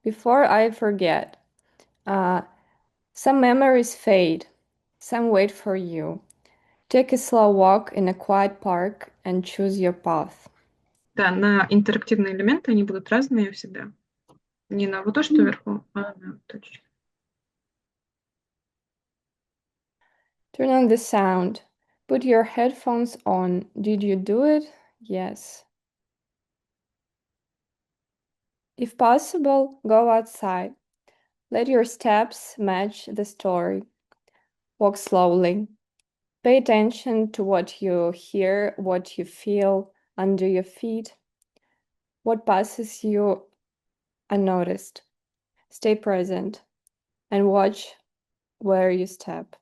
Before I forget, uh, some memories fade, some wait for you. Take a slow walk in a quiet park and choose your path. Да, на интерактивные элементы они будут разные всегда. Не на вот то, что вверху, а на точечки. Turn on the sound. Put your headphones on. Did you do it? Yes. If possible, go outside. Let your steps match the story. Walk slowly. Pay attention to what you hear, what you feel under your feet, what passes you unnoticed. Stay present and watch where you step.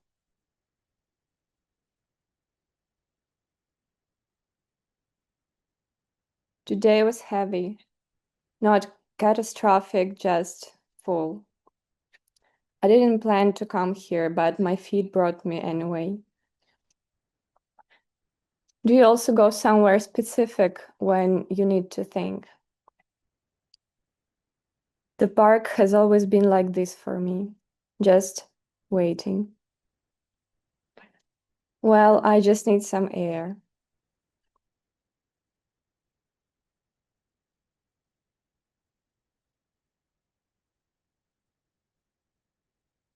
Today was heavy, not catastrophic, just full. I didn't plan to come here, but my feet brought me anyway. Do you also go somewhere specific when you need to think? The park has always been like this for me, just waiting. Well, I just need some air.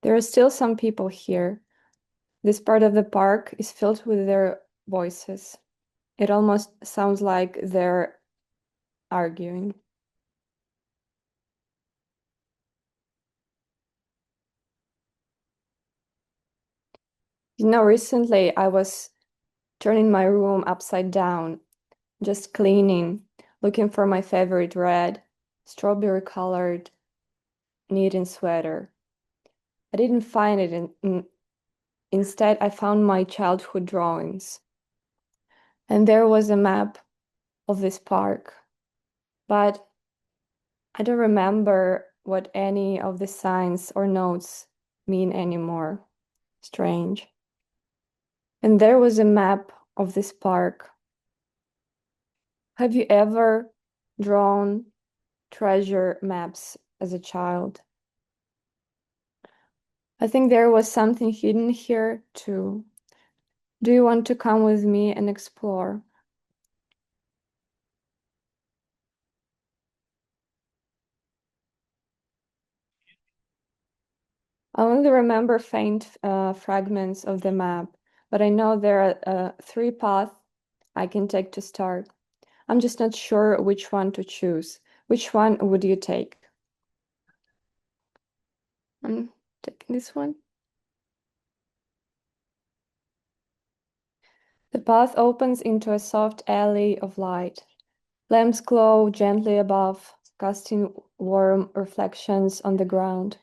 There are still some people here. This part of the park is filled with their voices. It almost sounds like they're arguing. Recently I was turning my room upside down, just cleaning, looking for my favorite red, strawberry colored knitting sweater. I didn't find it instead I found my childhood drawings. And there was a map of this park, but I don't remember what any of the signs or notes mean anymore. Strange. And there was a map of this park. Have you ever drawn treasure maps as a child? I think there was something hidden here too. Do you want to come with me and explore? I only remember faint fragments of the map, but I know there are three paths I can take to start. I'm just not sure which one to choose. Which one would you take? I'm taking this one. The path opens into a soft alley of light. Lamps glow gently above, casting warm reflections on the ground.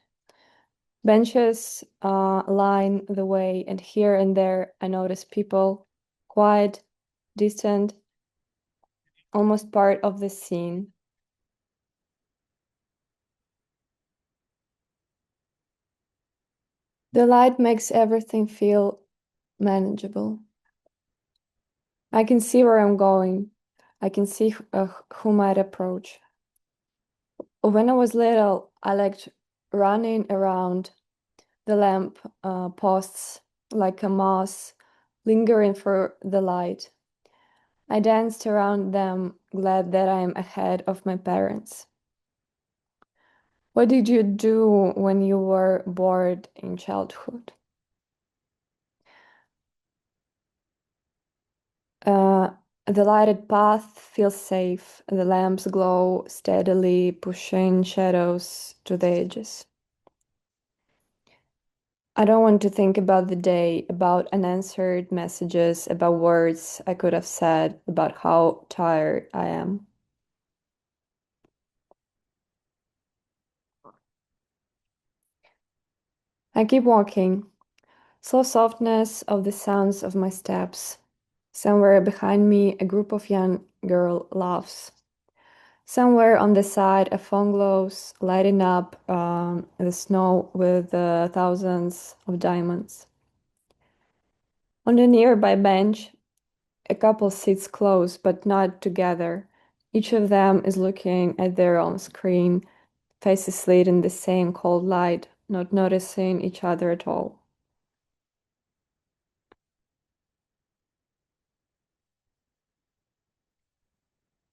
Benches line the way, and here and there I notice people, quiet, distant, almost part of the scene. The light makes everything feel manageable. I can see where I'm going. I can see who might approach. When I was little, I liked running around the lamp posts like a mouse, lingering for the light. I danced around them, glad that I am ahead of my parents. What did you do when you were bored in childhood? Uh, the lighted path feels safe. The lamps glow steadily, pushing shadows to the edges. I don't want to think about the day, about unanswered messages, about words I could have said, about how tired I am. I keep walking. Slow softness of the sounds of my steps. Somewhere behind me, a group of young girl laughs. Somewhere on the side, a phone glows, lighting up the snow with thousands of diamonds. On a nearby bench, a couple sits close but not together. Each of them is looking at their own screen faces slid in the same cold light, not noticing each other at all.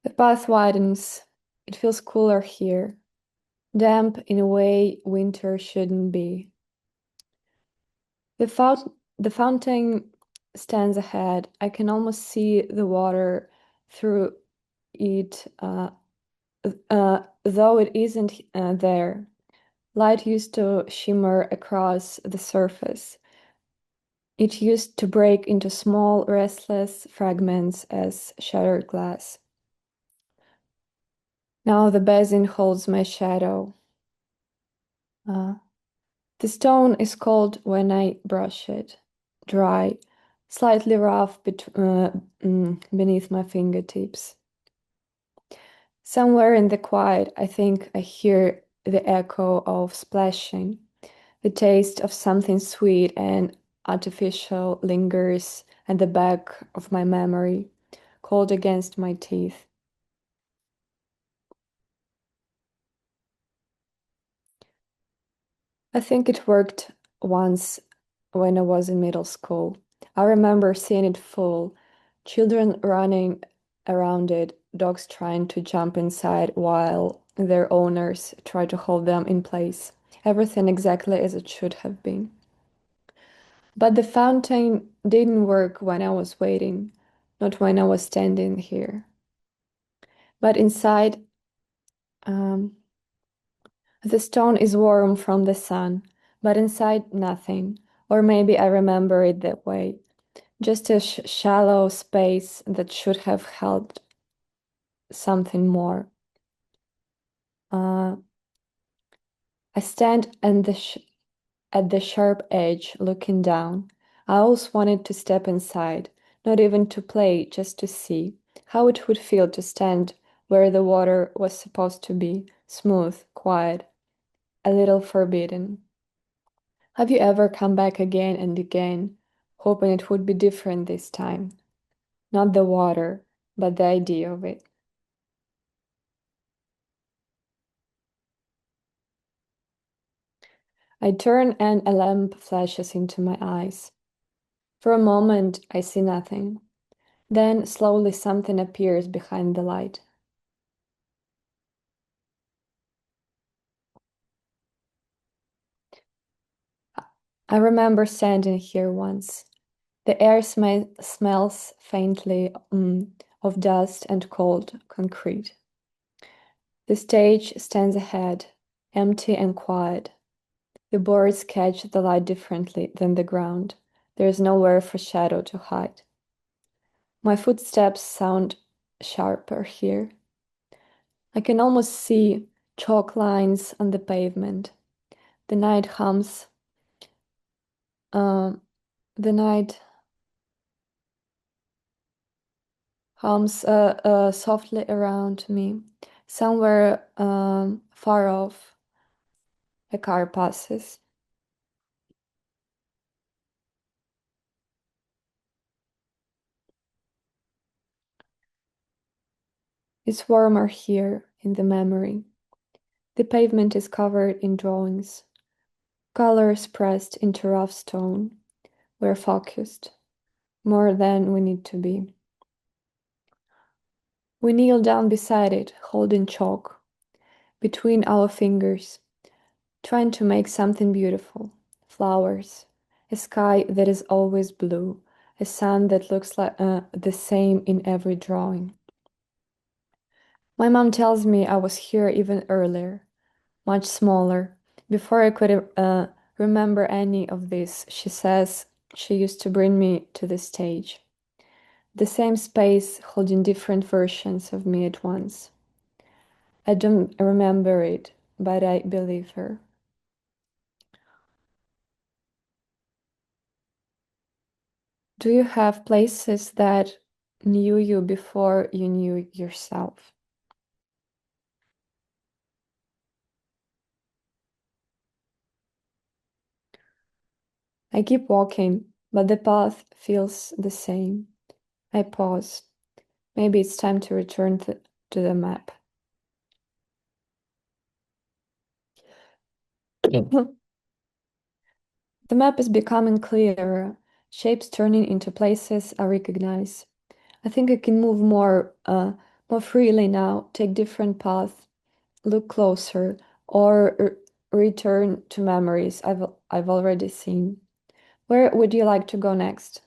The path widens. It feels cooler here, damp in a way winter shouldn't be. The fountain stands ahead. I can almost see the water through it, though it isn't there. Light used to shimmer across the surface. It used to break into small, restless fragments as shattered glass. Now the basin holds my shadow. Uh, the stone is cold when I brush it, dry, slightly rough beneath my fingertips. Somewhere in the quiet, I think I hear the echo of splashing. The taste of something sweet and artificial lingers at the back of my memory, cold against my teeth. I think it worked once when I was in middle school. I remember seeing it full, children running around it, dogs trying to jump inside while their owners try to hold them in place. Everything exactly as it should have been. But the fountain didn't work when I was waiting, not when I was standing here. But inside, um, the stone is warm from the sun, but inside, nothing. Or maybe I remember it that way. Just a shallow space that should have held something more. Uh, I stand at the sharp edge, looking down. I always wanted to step inside, not even to play, just to see how it would feel to stand where the water was supposed to be, smooth, quiet, a little forbidden. Have you ever come back again and again, hoping it would be different this time? Not the water, but the idea of it. I turn and a lamp flashes into my eyes. For a moment, I see nothing. Then slowly something appears behind the light. I remember standing here once. The air smells faintly of dust and cold concrete. The stage stands ahead, empty and quiet. The boards catch the light differently than the ground. There is nowhere for shadow to hide. My footsteps sound sharper here. I can almost see chalk lines on the pavement. The night hums. Uh, the night hums softly around me. Somewhere far off, a car passes. It's warmer here in the memory. The pavement is covered in drawings. Colors pressed into rough stone. We're focused, more than we need to be. We kneel down beside it, holding chalk between our fingers, trying to make something beautiful. Flowers, a sky that is always blue, a sun that looks like the same in every drawing. My mom tells me I was here even earlier, much smaller. Before I could remember any of this, she says she used to bring me to the stage. The same space holding different versions of me at once. I don't remember it, but I believe her. Do you have places that knew you before you knew yourself? I keep walking, but the path feels the same. I pause. Maybe it's time to return to the map. The map is becoming clearer, shapes turning into places I recognize. I think I can move more freely now, take different paths, look closer, or return to memories I've already seen. Where would you like to go next?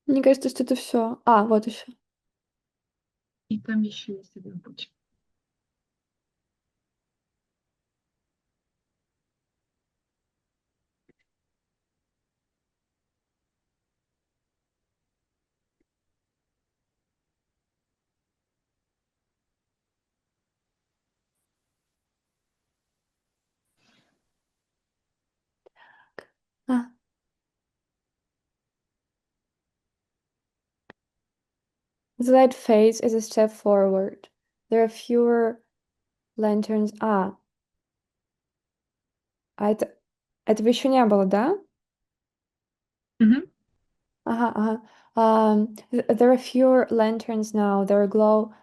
Мне кажется, что это все. А, вот еще. И там еще есть один путь. А, the light phase is a step forward. There are fewer lanterns. А, этого еще не было, да? Мгм. Ага. There are fewer lanterns now. Their glow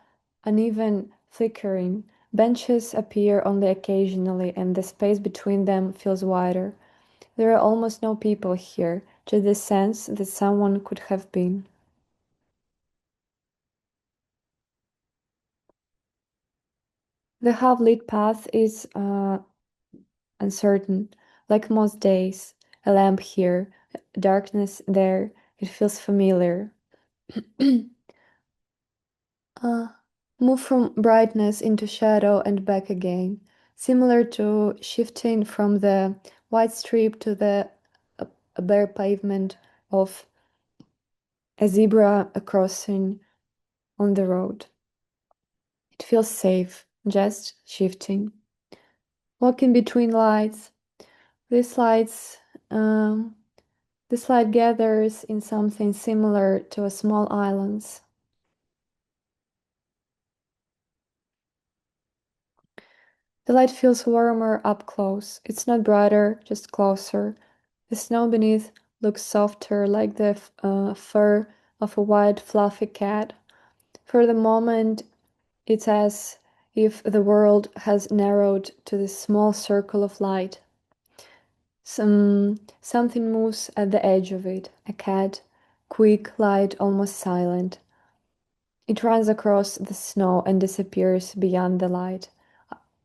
uneven, flickering. Benches appear only occasionally, and the space between them feels wider. There are almost no people here, just the sense that someone could have been. The half-lit path is uncertain, like most days. A lamp here, darkness there. It feels familiar. Uh, Move from brightness into shadow and back again, similar to shifting from the white strip to the bare pavement of a zebra crossing on the road. It feels safe, just shifting. Walking between lights. This lights, um, this light gathers in something similar to a small islands. The light feels warmer up close. It's not brighter, just closer. The snow beneath looks softer, like the fur of a white, fluffy cat. For the moment, it's as if the world has narrowed to this small circle of light. Something moves at the edge of it, a cat, quick, light, almost silent. It runs across the snow and disappears beyond the light.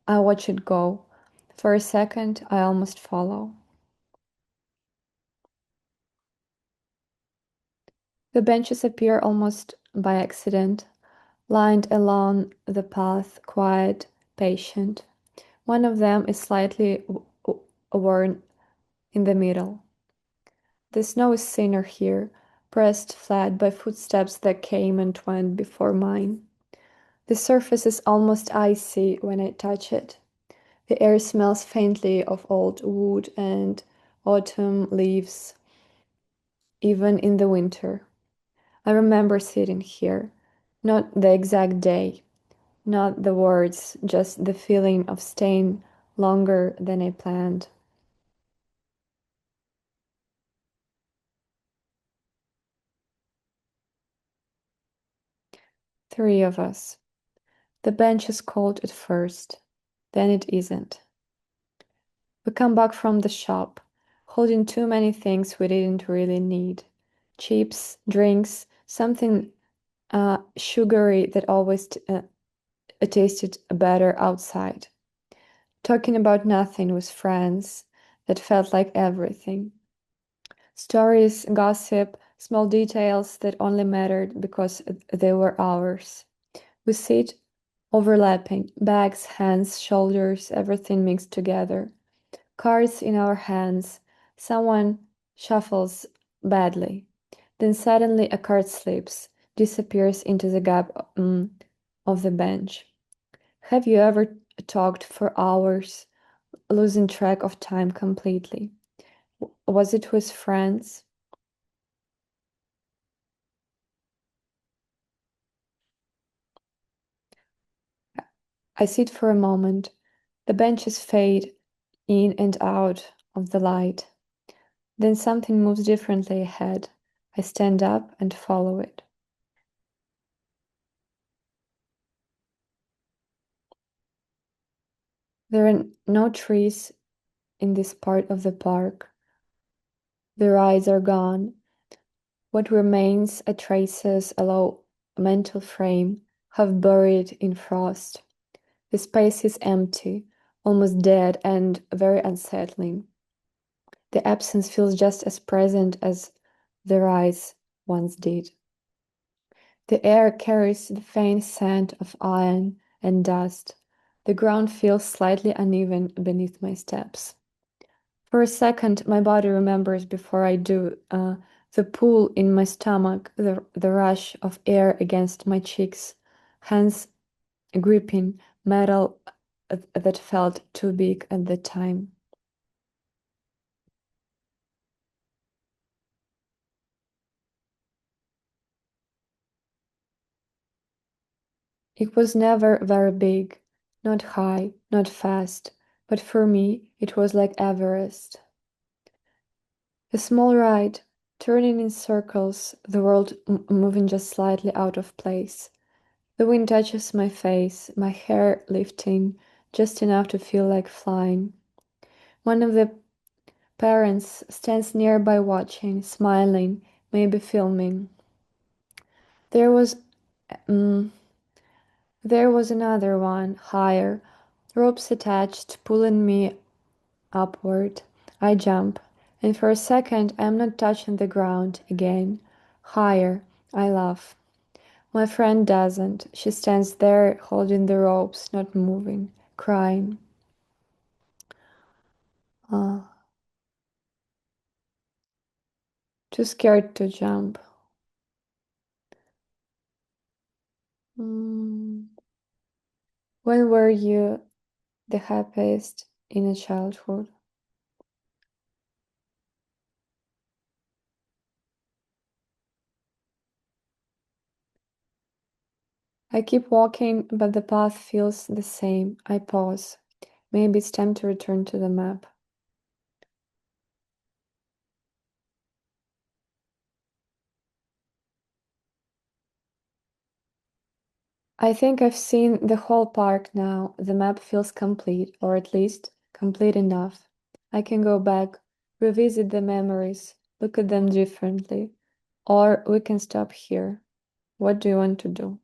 I watch it go. For a second, I almost follow. The benches appear almost by accident, lined along the path, quiet, patient. One of them is slightly worn in the middle. The snow is thinner here, pressed flat by footsteps that came and went before mine. The surface is almost icy when I touch it. The air smells faintly of old wood and autumn leaves, even in the winter. I remember sitting here, not the exact day, not the words, just the feeling of staying longer than I planned. 3 of us. The bench is cold at first, then it isn't. We come back from the shop, holding too many things we didn't really need. Chips, drinks, something sugary that always tasted better outside. Talking about nothing with friends that felt like everything. Stories, gossip, small details that only mattered because they were ours. We sit overlapping, bags, hands, shoulders, everything mixed together. Cards in our hands. Someone shuffles badly. Then suddenly a card slips, disappears into the gap of the bench. Have you ever talked for hours, losing track of time completely? Was it with friends? I sit for a moment. The benches fade in and out of the light. Then something moves differently ahead. I stand up and follow it. There are no trees in this part of the park. The rides are gone. What remains are traces, a low mental frame, half buried in frost. The space is empty, almost dead, and very unsettling. The absence feels just as present as the rise once did. The air carries the faint scent of iron and dust. The ground feels slightly uneven beneath my steps. For a second, my body remembers before I do the pull in my stomach, the rush of air against my cheeks, hands gripping metal that felt too big at the time. It was never very big, not high, not fast, but for me it was like Everest. A small ride, turning in circles, the world moving just slightly out of place. The wind touches my face, my hair lifting just enough to feel like flying. One of the parents stands nearby watching, smiling, maybe filming. There was mm, there was another one, higher, ropes attached, pulling me upward. I jump, and for a second I am not touching the ground again. Higher, I laugh. My friend doesn't. She stands there holding the ropes, not moving, crying. Ah, too scared to jump. Mm. When were you the happiest in a childhood? I keep walking, but the path feels the same. I pause. Maybe it's time to return to the map. I think I've seen the whole park now. The map feels complete, or at least complete enough. I can go back, revisit the memories, look at them differently. Or we can stop here. What do you want to do?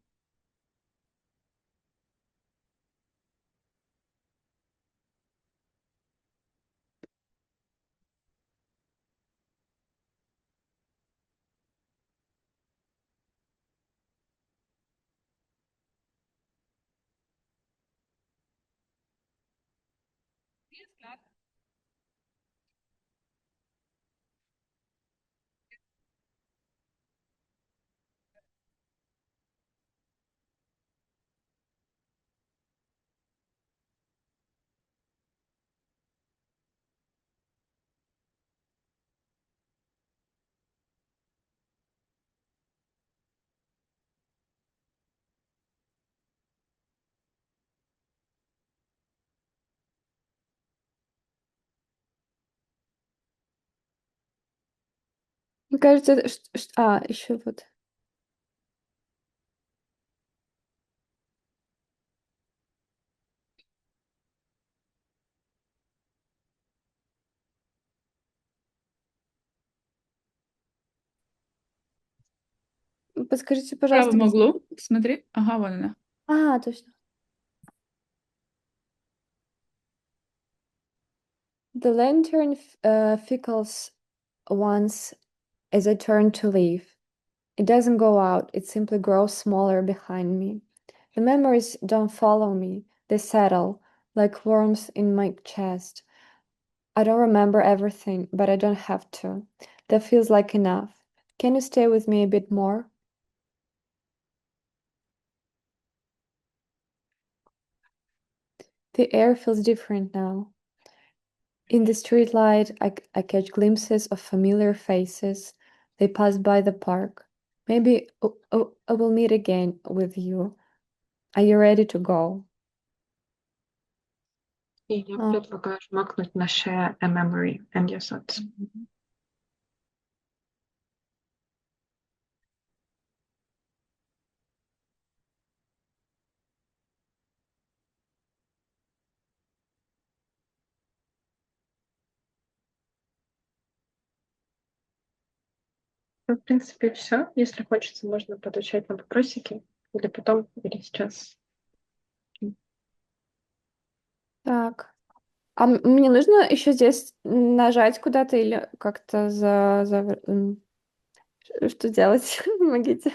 Мне кажется, еще вот. Подскажите, В пожалуйста, правом где... углу, смотри. Ага, вон она. А, точно. The lantern fickles once as I turn to leave. It doesn't go out, it simply grows smaller behind me. The memories don't follow me, they settle like worms in my chest. I don't remember everything, but I don't have to. That feels like enough. Can you stay with me a bit more? The air feels different now. In the streetlight, I catch glimpses of familiar faces. They pass by the park. Maybe I will meet again with you. Are you ready to go? И я А, предлагаю жмакнуть на share a memory and your thoughts. Ну, в принципе, все. Если хочется, можно подучать на вопросики. Или потом, или сейчас. так. Мне нужно еще здесь нажать куда-то или как-то что делать? Помогите.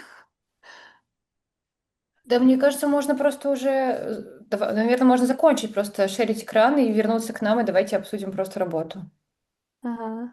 Да, мне кажется, можно просто уже, наверное, можно закончить, просто шерить экран и вернуться к нам, и давайте обсудим просто работу. Ага.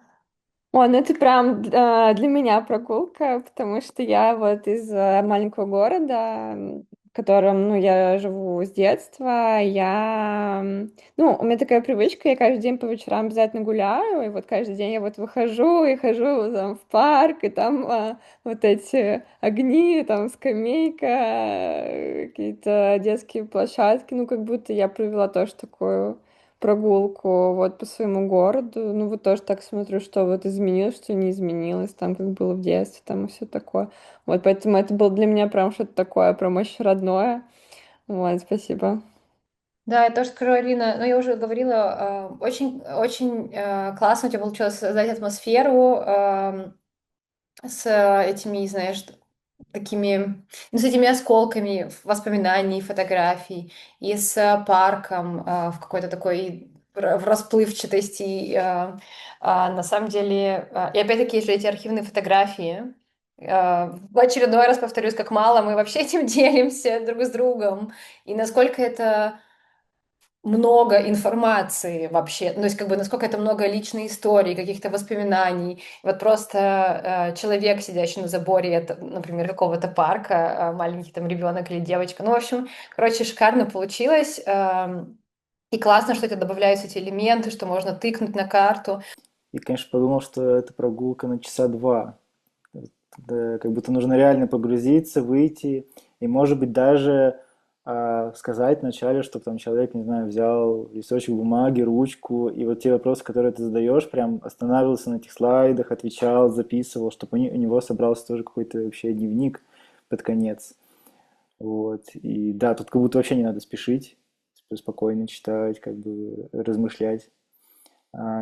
О, ну это прям для меня прогулка, потому что я вот из маленького города, в котором, ну, я живу с детства. Ну, у меня такая привычка, я каждый день по вечерам обязательно гуляю, и вот каждый день я вот выхожу и хожу там в парк, и там вот эти огни, там скамейка, какие-то детские площадки, ну, как будто я провела тоже такую прогулку вот по своему городу. Ну, вот тоже так смотрю, что вот изменилось, что не изменилось, там, как было в детстве, там и все такое. Вот, поэтому это было для меня прям что-то такое, прям очень родное. Вот, спасибо. Да, я тоже скажу, Алина, ну, я уже говорила, очень, очень классно у тебя получилось создать атмосферу, с этими, знаешь, такими, ну, с этими осколками воспоминаний, фотографий, и с парком в какой-то такой в расплывчатости. На самом деле, и опять-таки же эти архивные фотографии. В очередной раз повторюсь, как мало мы вообще этим делимся друг с другом, и насколько это много информации вообще, ну, то есть как бы насколько это много личной истории, каких-то воспоминаний. Вот просто человек, сидящий на заборе, это, например, какого-то парка, маленький там ребенок или девочка. Ну, в общем, короче, шикарно получилось. И классно, что это добавляются эти элементы, что можно тыкнуть на карту. И, конечно, подумал, что это прогулка на часа два. Да, как будто нужно реально погрузиться, выйти, и, может быть, даже сказать вначале, чтобы там человек, не знаю, взял листочек бумаги, ручку, и вот те вопросы, которые ты задаешь, прям останавливался на этих слайдах, отвечал, записывал, чтобы у него собрался тоже какой-то вообще дневник под конец. Вот. И да, тут как будто вообще не надо спешить, спокойно читать, как бы размышлять.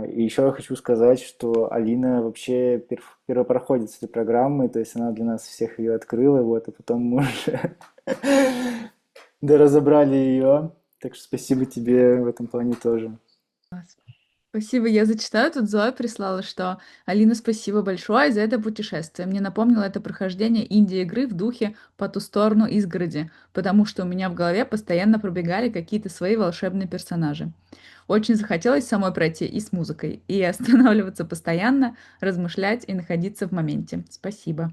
И еще я хочу сказать, что Алина вообще первопроходец этой программы, то есть она для нас всех ее открыла, вот, а потом мы уже доразобрали ее. Так что спасибо тебе в этом плане тоже. Спасибо, я зачитаю. Тут Зоя прислала, что Алина, спасибо большое за это путешествие. Мне напомнило это прохождение инди-игры в духе «По ту сторону изгороди», потому что у меня в голове постоянно пробегали какие-то свои волшебные персонажи. Очень захотелось самой пройти и с музыкой, и останавливаться постоянно, размышлять и находиться в моменте. Спасибо.